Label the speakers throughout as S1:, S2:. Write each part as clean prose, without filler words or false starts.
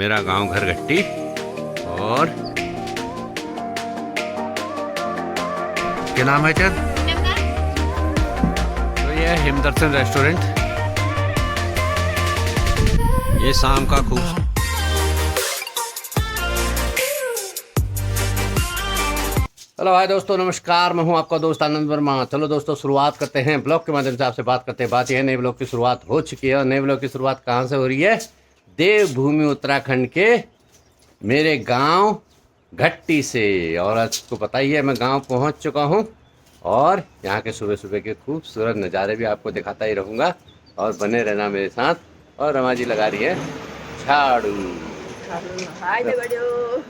S1: मेरा गांव घर घट्टी। और क्या नाम है चंद? तो ये है हिमदर्शन रेस्टोरेंट। ये शाम का खूब हेलो हाय दोस्तों, नमस्कार। मैं हूं आपका दोस्त आनंद वर्मा। चलो दोस्तों, शुरुआत करते हैं। ब्लॉग के माध्यम से आपसे बात करते हैं। बात यह है, नए ब्लॉग की शुरुआत हो चुकी है। और नए ब्लॉग की शुरुआत कहां से हो रही है? देवभूमि उत्तराखंड के मेरे गांव घट्टी से। और आपको पता ही है, मैं गांव पहुंच चुका हूं और यहां के सुबह सुबह के खूबसूरत नज़ारे भी आपको दिखाता ही रहूँगा। और बने रहना मेरे साथ। और रमा जी लगा रही है झाड़ू।
S2: हाय बड़ियो,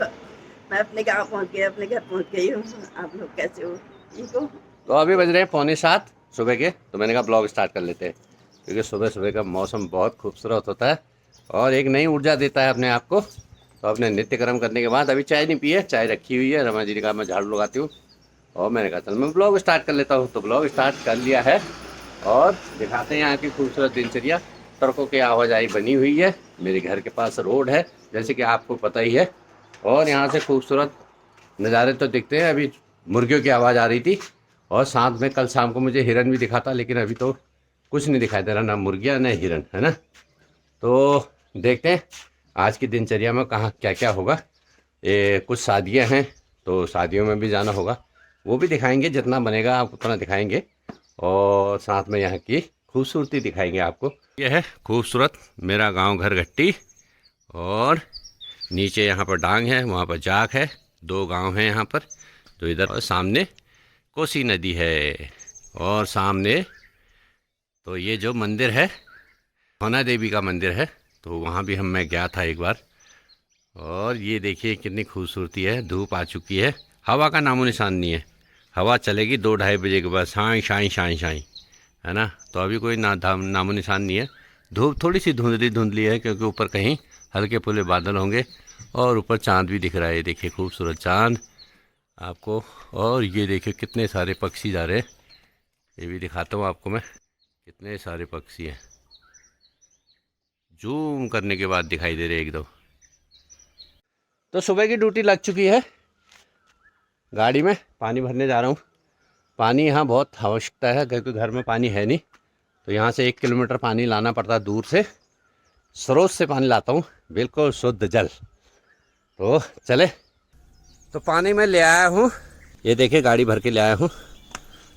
S2: मैं अपने गांव पहुंच गई, अपने घर पहुंच गई हूँ। आप लोग कैसे हो? ठीक हो?
S1: तो अभी बज रहे हैं 6:45 सुबह के। तो मैंने कहा ब्लॉग स्टार्ट कर लेते हैं, क्योंकि सुबह सुबह का मौसम बहुत खूबसूरत होता है और एक नई ऊर्जा देता है अपने आप को। तो अपने नित्य कर्म करने के बाद अभी चाय नहीं पी है, चाय रखी हुई है। रमा जी ने कहा मैं झाड़ू लगाती हूँ और मैंने कहा चल मैं ब्लॉग स्टार्ट कर लेता हूँ। तो ब्लॉग स्टार्ट कर लिया है और दिखाते हैं यहाँ की खूबसूरत दिनचर्या। सड़कों की आवाजाही बनी हुई है। मेरे घर के पास रोड है, जैसे कि आपको पता ही है। और यहाँ से खूबसूरत नज़ारे तो दिखते हैं। अभी मुर्गियों की आवाज़ आ रही थी और साथ में कल शाम को मुझे हिरन भी दिखा था, लेकिन अभी तो कुछ नहीं दिखाई दे रहा, ना मुर्गियाँ ना हिरन, है ना। तो देखते हैं आज की दिनचर्या में कहाँ क्या क्या होगा। ये कुछ शादियाँ हैं तो शादियों में भी जाना होगा, वो भी दिखाएंगे। जितना बनेगा आप उतना दिखाएंगे और साथ में यहाँ की खूबसूरती दिखाएंगे आपको। यह है खूबसूरत मेरा गांव घर घट्टी। और नीचे यहाँ पर डांग है, वहाँ पर जाग है। दो गांव हैं यहाँ पर। तो इधर और सामने कोसी नदी है। और सामने तो ये जो मंदिर है, होना देवी का मंदिर है। तो वहाँ भी मैं गया था एक बार। और ये देखिए कितनी खूबसूरती है। धूप आ चुकी है, हवा का नामो निशान नहीं है। हवा चलेगी 2-2:30 बजे के बाद, शाई शाई शाई शाई, है ना। तो अभी कोई नामो निशान नहीं है। धूप थोड़ी सी धुंधली धुंधली है, क्योंकि ऊपर कहीं हल्के फुल्के बादल होंगे। और ऊपर चांद भी दिख रहा है, देखिए खूबसूरत चांद आपको। और ये देखिए कितने सारे पक्षी जा रहे हैं। ये भी दिखाता हूँ आपको मैं, कितने सारे पक्षी हैं। जूम करने के बाद दिखाई दे रहे एक दो। तो सुबह की ड्यूटी लग चुकी है। गाड़ी में पानी भरने जा रहा हूँ। पानी यहाँ बहुत आवश्यकता है, क्योंकि घर में पानी है नहीं। तो यहाँ से 1 किलोमीटर पानी लाना पड़ता है दूर से। स्रोत से पानी लाता हूँ, बिल्कुल शुद्ध जल। तो चले। तो पानी मैं ले आया हूँ, ये देखिए गाड़ी भर के ले आया हूँ।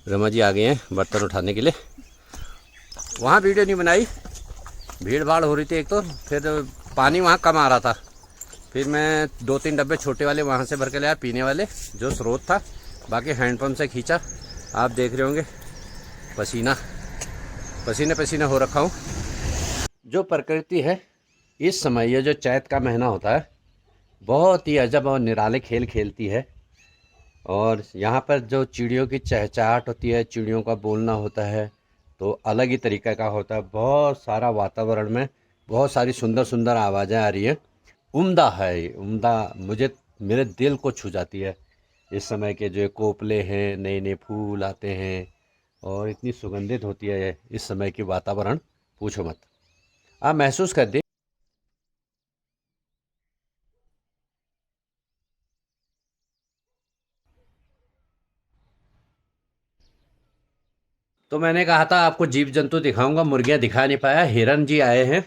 S1: रमा जी आ गए हैं बर्तन उठाने के लिए। वहाँ वीडियो नहीं बनाई, भीड़ भाड़ हो रही थी एक तो, फिर पानी वहाँ कम आ रहा था। फिर मैं 2-3 डब्बे छोटे वाले वहाँ से भर के लाया, पीने वाले, जो स्रोत था। बाकी हैंडपम्प से खींचा। आप देख रहे होंगे पसीने पसीने हो रखा हूँ। जो प्रकृति है इस समय, ये जो चैत का महीना होता है, बहुत ही अजब और निराले खेल खेलती है। और यहाँ पर जो चिड़ियों की चहचहाट होती है, चिड़ियों का बोलना होता है, तो अलग ही तरीक़े का होता है। बहुत सारा वातावरण में बहुत सारी सुंदर सुंदर आवाज़ें आ रही हैं। उम्दा है ये, उम्दा। मुझे मेरे दिल को छू जाती है। इस समय के जो कोपले हैं, नए नए फूल आते हैं और इतनी सुगंधित होती है इस समय की वातावरण, पूछो मत। आप महसूस कर दे। तो मैंने कहा था आपको जीव जंतु दिखाऊंगा, मुर्गियाँ दिखा नहीं पाया। हिरन जी आए हैं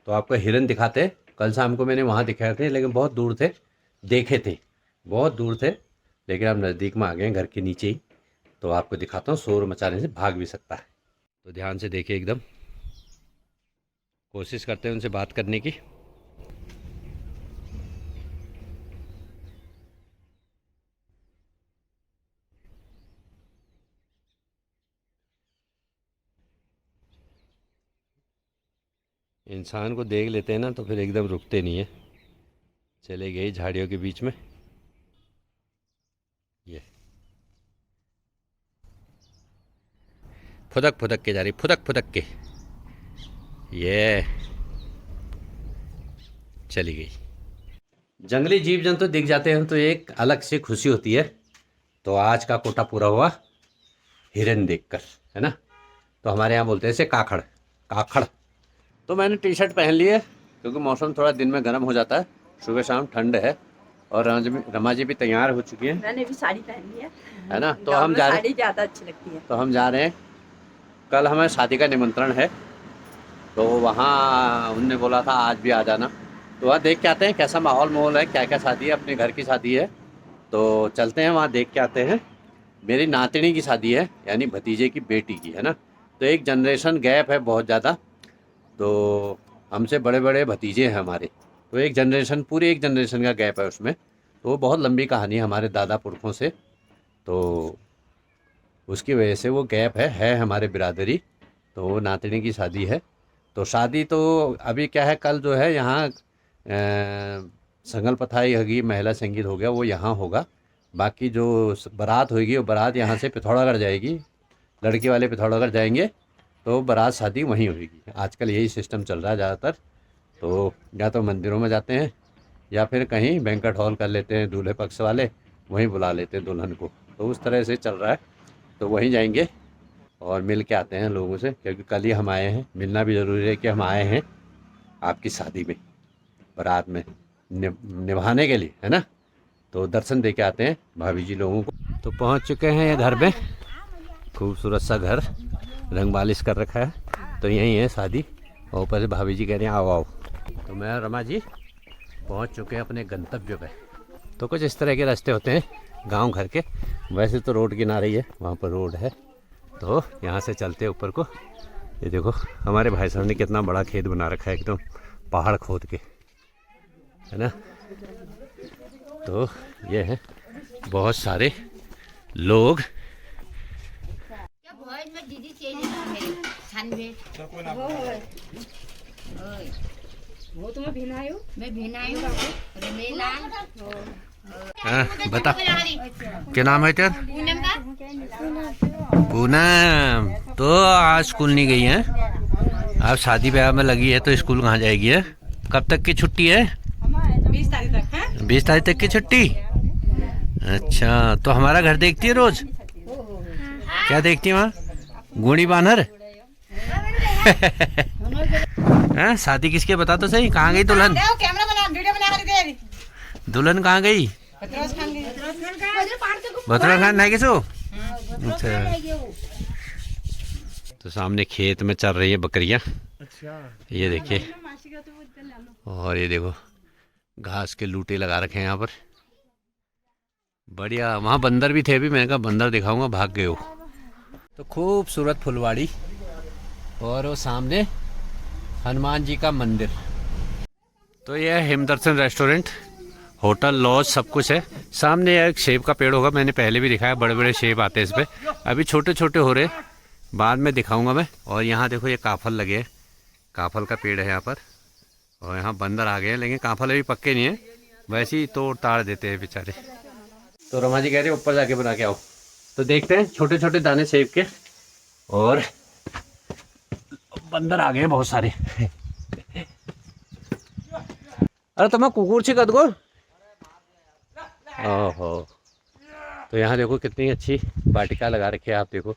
S1: तो आपको हिरन दिखाते हैं। कल शाम को मैंने वहाँ दिखाए थे, लेकिन बहुत दूर थे, देखे थे, बहुत दूर थे। लेकिन अब नज़दीक में आ गए हैं, घर के नीचे ही। तो आपको दिखाता हूँ, शोर मचाने से भाग भी सकता है। तो ध्यान से देखिए, एकदम कोशिश करते हैं उनसे बात करने की। इंसान को देख लेते हैं ना तो फिर एकदम रुकते नहीं है। चले गए झाड़ियों के बीच में। ये फुदक फुदक के जा रही, फुदक फुदक के। ये चली गई। जंगली जीव जंतु दिख जाते हैं तो एक अलग से खुशी होती है। तो आज का कोटा पूरा हुआ हिरन देखकर, है ना। तो हमारे यहाँ बोलते हैं इसे काखड़, काखड़। तो मैंने टी शर्ट पहन ली है, क्योंकि मौसम थोड़ा दिन में गर्म हो जाता है सुबह शाम ठंड है। और रमा जी भी तैयार हो चुकी है
S2: मैंने भी साड़ी पहनी
S1: है ना। तो
S2: गाँव
S1: हम
S2: में
S1: जा रहे
S2: साड़ी ज़्यादा अच्छी लगती है।
S1: तो हम जा रहे हैं, कल हमें शादी का निमंत्रण है, तो वहाँ उनने बोला था आज भी आ जाना। तो वहाँ देख के आते हैं कैसा माहौल है, क्या क्या शादी है, अपने घर की शादी है, तो चलते हैं वहाँ देख के आते हैं। मेरी नातिनी की शादी है, यानी भतीजे की बेटी की, है ना। तो एक जनरेशन गैप है बहुत ज़्यादा, तो हमसे बड़े बड़े भतीजे हैं हमारे, तो एक जनरेशन, पूरी एक जनरेशन का गैप है उसमें। तो वो बहुत लंबी कहानी है हमारे दादा पुरखों से, तो उसकी वजह से वो गैप है हमारे बिरादरी। तो वो नातिनी की शादी है। तो शादी तो अभी क्या है, कल जो है यहाँ संगल पथाई होगी, महिला संगीत हो गया, वो यहाँ होगा। बाकी जो बारात होगी वो बारात यहाँ से पिथौरागढ़ जाएगी, लड़की वाले पिथौरागढ़ जाएंगे, तो बारात शादी वहीं होगी। आजकल यही सिस्टम चल रहा है ज़्यादातर। तो या तो मंदिरों में जाते हैं या फिर कहीं बैंक्वेट हॉल कर लेते हैं, दूल्हे पक्ष वाले वहीं बुला लेते हैं दुल्हन को। तो उस तरह से चल रहा है, तो वहीं जाएंगे और मिल के आते हैं लोगों से, क्योंकि कल ही हम आए हैं, मिलना भी ज़रूरी है कि हम आए हैं आपकी शादी में, बारात में निभाने के लिए, है ना। तो दर्शन दे के आते हैं भाभी जी लोगों को। तो पहुंच चुके हैं ये घर में, खूबसूरत सा घर, रंग बालिश कर रखा है, तो यहीं है शादी। और ऊपर से भाभी जी कह रहे हैं आओ आओ। तो मैं और रमा जी पहुंच चुके हैं अपने गंतव्य पे। तो कुछ इस तरह के रास्ते होते हैं गांव घर के, वैसे तो रोड किनारे ही है, वहाँ पर रोड है, तो यहाँ से चलते हैं ऊपर को। ये देखो हमारे भाई साहब ने कितना बड़ा खेत बना रखा है, एकदम पहाड़ खोद के, है ना। तो ये है बहुत सारे लोग। बता क्या नाम है तेरा? पूनम। तो आज स्कूल नहीं गई है, अब शादी ब्याह में लगी है, तो स्कूल कहाँ जाएगी है? कब तक की छुट्टी है?
S2: 20 तारीख तक है।
S1: 20 तारीख तक की छुट्टी। अच्छा, तो हमारा घर देखती है रोज? क्या देखती है वहाँ? गुणी बानर। हाँ, शादी किसके बता तो सही, कहाँ गई दुल्हन? दुल्हन कहाँ गई? भतरा खान नहीं किसो। अच्छा, तो सामने खेत में चल रही है बकरियां, ये देखिए। और ये देखो घास के लूटे लगा रखे हैं यहाँ पर, बढ़िया। वहाँ बंदर भी थे, अभी मैंने कहा बंदर दिखाऊंगा, भाग गए हो। तो खूबसूरत फुलवाड़ी, और वो सामने हनुमान जी का मंदिर। तो यह है हिमदर्शन रेस्टोरेंट, होटल, लॉज सब कुछ है। सामने एक सेब का पेड़ होगा, मैंने पहले भी दिखाया, बड़े बड़े सेब आते हैं इस पर, अभी छोटे छोटे हो रहे, बाद में दिखाऊंगा मैं। और यहाँ देखो ये काफल लगे हैं, काफल का पेड़ है यहाँ पर, और यहाँ बंदर आ गए हैं, लेकिन काफल अभी पक्के नहीं है, वैसे ही तोड़ ताड़ देते हैं बेचारे। तो रमा जी कह रहे ऊपर जाके बना के आओ। तो देखते हैं छोटे छोटे दाने सेब के, और बंदर आ गए हैं बहुत सारे। अरे तुम्हें कुकुर छी कद को। ओहो, तो यहाँ देखो कितनी अच्छी वाटिका लगा रखी है, आप देखो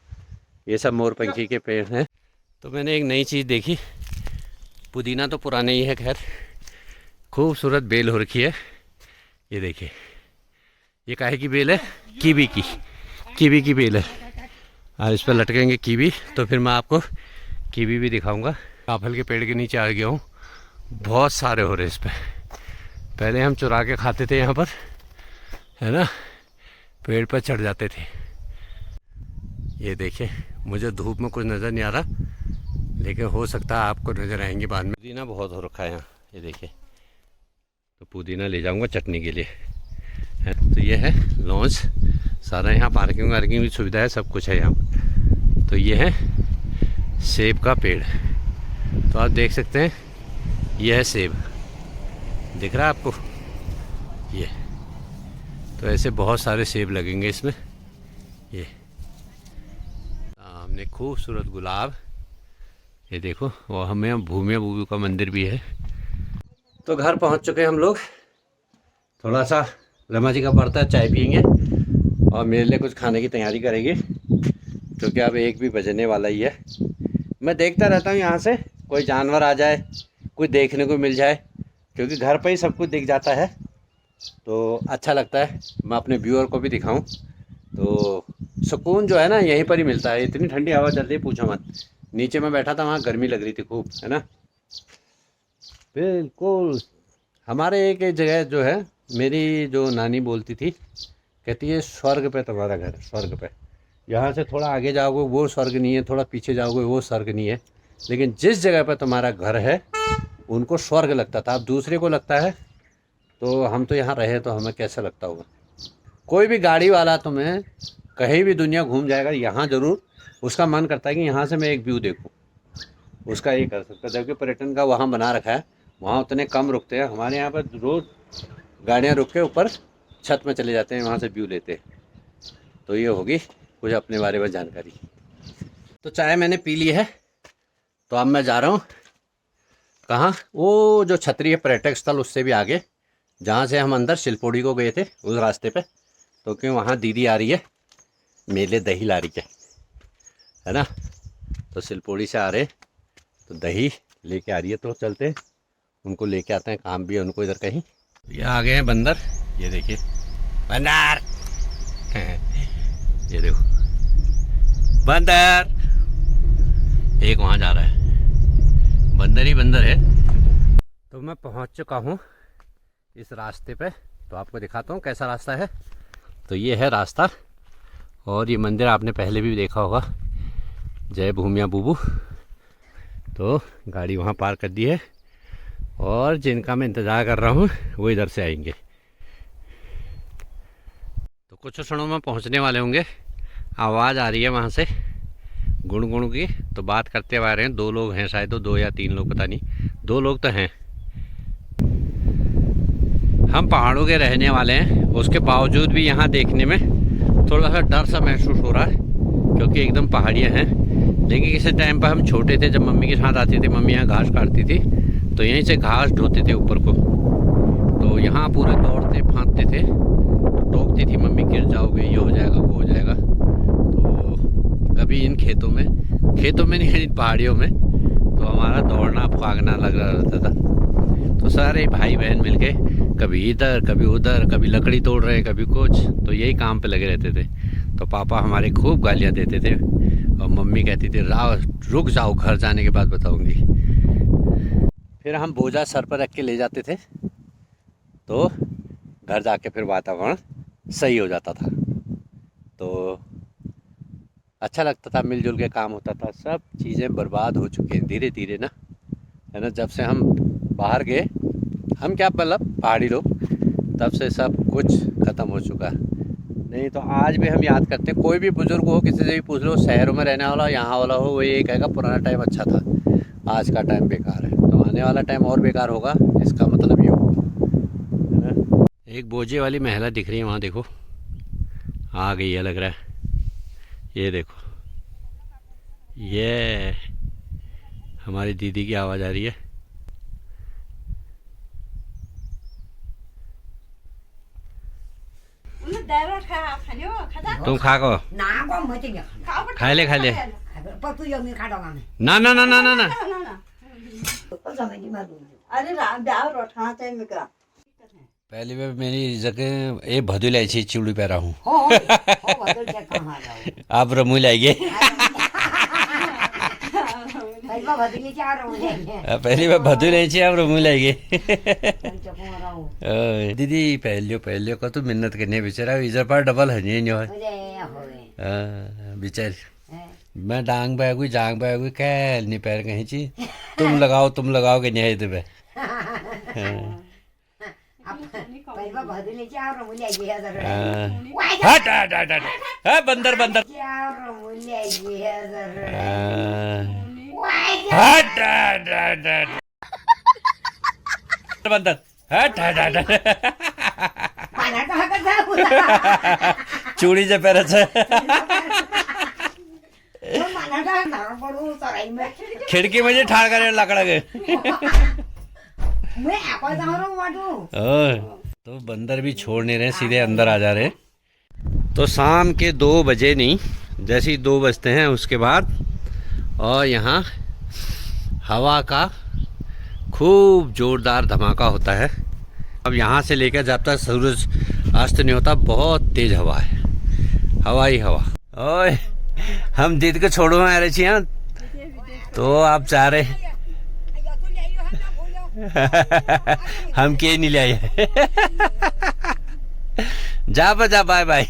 S1: ये सब मोर पंखी के पेड़ हैं। तो मैंने एक नई चीज़ देखी, पुदीना तो पुराने ही है, खैर खूबसूरत बेल हो रखी है। ये देखिए, ये काहे की बेल है? कीवी की बेल है। आज इस पर लटकेंगे कीवी, तो फिर मैं आपको कीवी भी दिखाऊंगा। काफल के पेड़ के नीचे आ गया हूँ, बहुत सारे हो रहे इस पर। पहले हम चुरा के खाते थे यहाँ पर, है ना, पेड़ पर चढ़ जाते थे। ये देखिए, मुझे धूप में कुछ नज़र नहीं आ रहा, लेकिन हो सकता है आपको नज़र आएंगे बाद में। पुदीना बहुत हो रखा है यहाँ, ये देखिए। तो पुदीना ले जाऊंगा चटनी के लिए, है। तो ये है लॉन्च, सारा यहाँ पार्किंग वार्किंग की सुविधा है, सब कुछ है यहाँ। तो ये है सेब का पेड़, तो आप देख सकते हैं, यह है सेब, दिख रहा है आपको ये। तो ऐसे बहुत सारे सेब लगेंगे इसमें। ये सामने खूबसूरत गुलाब, ये देखो। और हमें भूमिया बूबी का मंदिर भी है। तो घर पहुंच चुके हैं हम लोग, थोड़ा सा रमा जी का पड़ता है, चाय पियेंगे और मेरे लिए कुछ खाने की तैयारी करेंगे, क्योंकि अब 1 भी बजने वाला ही है। मैं देखता रहता हूँ यहाँ से कोई जानवर आ जाए, कोई देखने को मिल जाए, क्योंकि घर पे ही सब कुछ दिख जाता है तो अच्छा लगता है। मैं अपने व्यूअर को भी दिखाऊं तो सुकून जो है ना यहीं पर ही मिलता है। इतनी ठंडी हवा चल रही है पूछो मत। नीचे मैं बैठा था वहाँ गर्मी लग रही थी खूब, है ना। बिल्कुल हमारे एक जगह जो है, मेरी जो नानी बोलती थी, कहती है स्वर्ग पे तुम्हारा घर है, स्वर्ग पे। यहाँ से थोड़ा आगे जाओगे वो स्वर्ग नहीं है, थोड़ा पीछे जाओगे वो स्वर्ग नहीं है, लेकिन जिस जगह पर तुम्हारा घर है उनको स्वर्ग लगता था। अब दूसरे को लगता है तो हम तो यहाँ रहे तो हमें कैसा लगता होगा। कोई भी गाड़ी वाला तुम्हें कहीं भी दुनिया घूम जाएगा, यहाँ ज़रूर उसका मन करता है कि यहाँ से मैं एक व्यू देखूँ, उसका ये कर सकता है। जबकि पर्यटन का वहाँ बना रखा है, वहाँ उतने कम रुकते हैं। हमारे यहाँ पर रोज़ गाड़ियाँ रुक के ऊपर छत में चले जाते हैं, वहाँ से व्यू लेते हैं। तो ये होगी कुछ अपने बारे में जानकारी। तो चाय मैंने पी ली है, तो अब मैं जा रहा हूँ कहाँ, वो जो छतरी है पर्यटक स्थल उससे भी आगे, जहाँ से हम अंदर शिलपोड़ी को गए थे उस रास्ते पे। तो क्यों वहाँ दीदी आ रही है मेले दही ला रही है ना। तो शिलपोड़ी से आ रहे तो दही लेके आ रही है, तो चलते उनको लेके आते हैं, काम भी है उनको इधर कहीं। ये आ गए हैं बंदर, ये देखिए बंदर ये देखो बंदर, एक वहाँ जा रहा है, बंदर ही बंदर है। तो मैं पहुँच चुका हूँ इस रास्ते पे, तो आपको दिखाता हूँ कैसा रास्ता है। तो ये है रास्ता, और ये मंदिर आपने पहले भी देखा होगा, जय भूमिया बुबू। तो गाड़ी वहाँ पार कर दी है, और जिनका मैं इंतज़ार कर रहा हूँ वो इधर से आएंगे। तो कुछ क्षणों में पहुँचने वाले होंगे। आवाज़ आ रही है वहाँ से गुण गुण की, तो बात करते हुए आ रहे हैं। 2 लोग हैं शायद, 2 या 3 लोग पता नहीं, 2 लोग तो हैं। हम पहाड़ों के रहने वाले हैं, उसके बावजूद भी यहाँ देखने में थोड़ा सा डर सा महसूस हो रहा है, क्योंकि एकदम पहाड़ियाँ हैं। लेकिन किसी टाइम पर हम छोटे थे, जब मम्मी के साथ आते थे, मम्मी यहाँ घास काटती थी, तो यहीं से घास ढोते थे ऊपर को। तो यहाँ पूरे दौड़ते फांदते थे, तो टोकती थी मम्मी, गिर जाओगे, ये हो जाएगा वो हो जाएगा। तो कभी इन खेतों में नहीं, इन पहाड़ियों में तो हमारा दौड़ना भागना लग रहा रहता था। तो सारे भाई बहन मिलके कभी इधर कभी उधर, कभी लकड़ी तोड़ रहे हैं, कभी कुछ, तो यही काम पे लगे रहते थे। तो पापा हमारे खूब गालियाँ देते थे, और मम्मी कहती थी रुक जाओ, घर जाने के बाद बताऊंगी। फिर हम बोझा सर पर रख के ले जाते थे, तो घर जाके फिर वातावरण सही हो जाता था। तो अच्छा लगता था, मिलजुल के काम होता था। सब चीज़ें बर्बाद हो चुकी हैं धीरे धीरे ना, है ना। जब से हम बाहर गए, हम क्या मतलब पहाड़ी लोग, तब से सब कुछ ख़त्म हो चुका है। नहीं तो आज भी हम याद करते हैं, कोई भी बुज़ुर्ग हो, किसी से भी पूछ लो, शहरों में रहने वाला यहाँ वाला हो, वो ये कहेगा पुराना टाइम अच्छा था, आज का टाइम बेकार है। तो आने वाला टाइम और बेकार होगा, इसका मतलब ये होगा, है ना। एक बोझे वाली महिला दिख रही है वहाँ, देखो आ गई है लग रहा है। ये देखो, ये हमारी दीदी की आवाज़ आ रही है। तुम खा को खाए ले ना ना ना ना ना ना।
S2: अरे ठाते में का
S1: पहली बार मेरी जगह ये भदू लाई चिवड़ी पे रहा हूँ। आप रमू लाइए। पहली बार भदू लाई, आप रमू लाइए। दीदी पहलियो का तो मिन्नत करने बेचारा, इधर पर डबल है बेचारी। मैं डांग बैगुई कैल नहीं पैर कहीं चीज, तुम लगाओ के नहीं तो बंदर बंदर बंदर चूड़ी जे पैर खिड़की में ठाड़ करे लाकड़ा के। तो बंदर भी छोड़ नहीं रहे, सीधे अंदर आ जा रहे। तो शाम के 2 बजे नहीं, जैसे ही 2 बजते हैं उसके बाद, और यहाँ हवा का खूब जोरदार धमाका होता है। अब यहाँ से लेकर जब तक सूरज अस्त नहीं होता बहुत तेज हवा है, हवा ही हवा। ओए हम दीदी को छोड़ो आ रहे छी यहाँ, तो आप चाह रहे हम के नहीं लाए जा बजा, बाय बाय।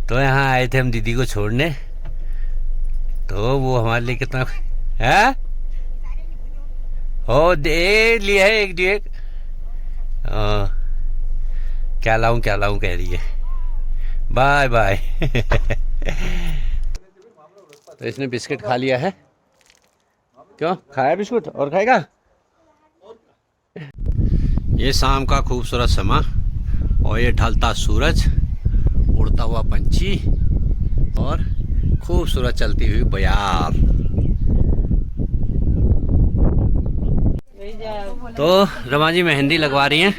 S1: तो यहाँ आए थे हम दीदी को छोड़ने, तो वो हमारे लिए कितना है हो दे लिया है एक डेक। क्या लाऊं कह रही है, बाय बाय। तो इसने बिस्किट खा लिया है, क्यों खाया बिस्कुट और खाएगा। ये शाम का खूबसूरत समा और ये ढलता सूरज, उड़ता हुआ पंछी और खूबसूरत चलती हुई बयार। तो रमा जी मेहंदी लगवा रही हैं,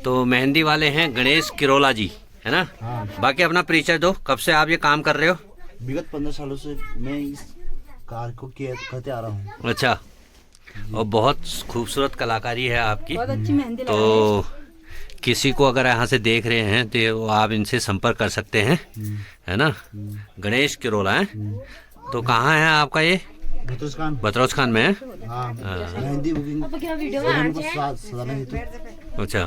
S1: तो मेहंदी वाले हैं गणेश किरोला जी, है ना।
S3: हाँ।
S1: बाकी अपना परिचय दो, कब से आप ये काम कर रहे हो।
S3: विगत 15 सालों से मैं इस कार्य को करते आ रहा हूँ।
S1: अच्छा, और बहुत खूबसूरत कलाकारी है आपकी।
S2: बहुत अच्छी मेहंदी
S1: तो किसी को अगर यहाँ से देख रहे हैं तो आप इनसे संपर्क कर सकते हैं, है ना। गणेश किरोला है, तो कहाँ है आपका ये। बतरौज खान में है।
S3: हाँ, मेहंदी बुकिंग सजाना हेतु।
S1: अच्छा,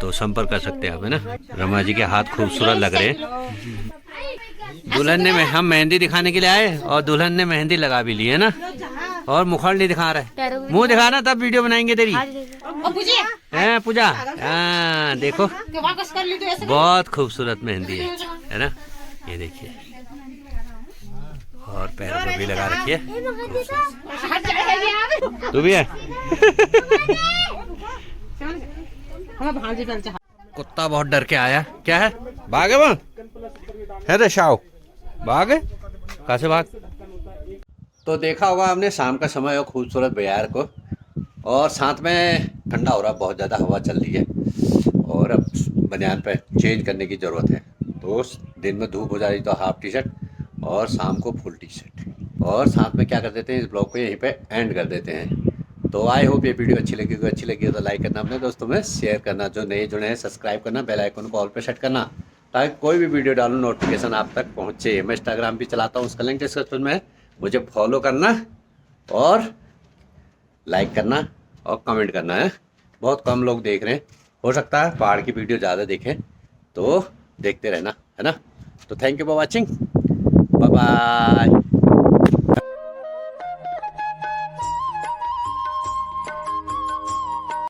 S1: तो संपर्क कर सकते हैं आप, है ना। रमा जी के हाथ खूबसूरत लग रहे हैं। दुल्हन ने हम मेहंदी दिखाने के लिए आए और दुल्हन ने मेहंदी लगा भी ली है ना, और मुखड़ नहीं दिखा रहा है, मुंह दिखाना तब वीडियो बनाएंगे तेरी। हैं पूजा, हाँ देखो बहुत खूबसूरत मेहंदी है ना, ये देखिए। और पैरों पर भी लगा रखी है, तू भी है। कुत्ता बहुत डर के आया, क्या है भागे वहाँ है तो शाओ भाग है, कहाँ से भाग। तो देखा होगा हमने शाम का समय और खूबसूरत बयार को, और साथ में ठंडा हो रहा, बहुत ज़्यादा हवा चल रही है, और अब बनियान पे चेंज करने की ज़रूरत है। तो दिन में धूप हो जा रही तो हाफ टी शर्ट और शाम को फुल टी शर्ट, और साथ में क्या कर देते हैं, इस ब्लॉग को यहीं पे एंड कर देते हैं। तो आई होप ये वीडियो अच्छी लगी तो लाइक करना, अपने दोस्तों में शेयर करना, जो नए जुड़े हैं सब्सक्राइब करना, बेल आइकन को ऑल पे सेट करना, ताकि कोई भी वीडियो डालूं नोटिफिकेशन आप तक पहुंचे। मैं इंस्टाग्राम भी चलाता हूं, उसका लिंक डिस्क्रिप्शन में है, मुझे फॉलो करना और लाइक करना और कमेंट करना है। बहुत कम लोग देख रहे हैं, हो सकता है पहाड़ की वीडियो ज़्यादा देखें, तो देखते रहना, है ना। तो thank you for watching, bye bye.